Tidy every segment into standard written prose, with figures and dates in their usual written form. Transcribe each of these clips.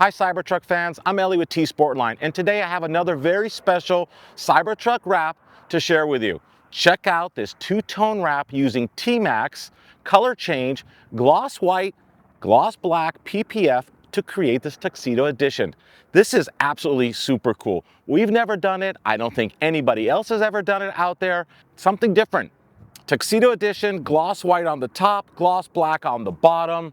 Hi Cybertruck fans, I'm Ellie with T-sportline, and today I have another very special Cybertruck wrap to share with you. Check out this two-tone wrap using Tmaxx, color change, gloss white, gloss black, PPF to create this Tuxedo edition. This is absolutely super cool. We've never done it. I don't think anybody else has ever done it out there. Something different. Tuxedo edition, gloss white on the top, gloss black on the bottom.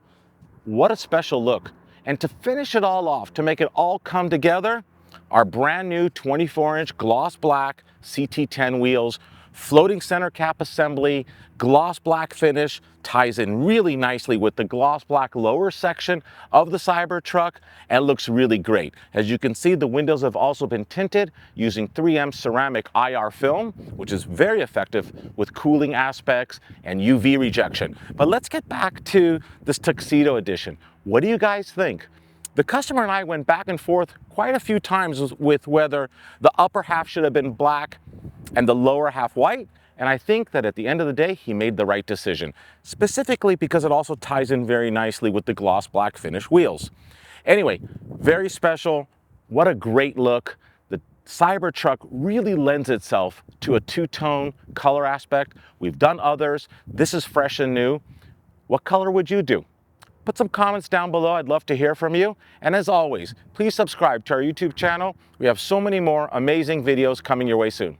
What a special look. And to finish it all off, to make it all come together, our brand new 24-inch gloss black CT10 wheels, floating center cap assembly, gloss black finish, ties in really nicely with the gloss black lower section of the Cybertruck and looks really great. As you can see, the windows have also been tinted using 3M ceramic IR film, which is very effective with cooling aspects and UV rejection. But let's get back to this Tuxedo edition. What do you guys think? The customer and I went back and forth quite a few times with whether the upper half should have been black and the lower half white, and I think that at the end of the day, he made the right decision, specifically because it also ties in very nicely with the gloss black finish wheels. Anyway, very special. What a great look. The Cybertruck really lends itself to a two-tone color aspect. We've done others. This is fresh and new. What color would you do? Put some comments down below. I'd love to hear from you. And as always, please subscribe to our YouTube channel. We have so many more amazing videos coming your way soon.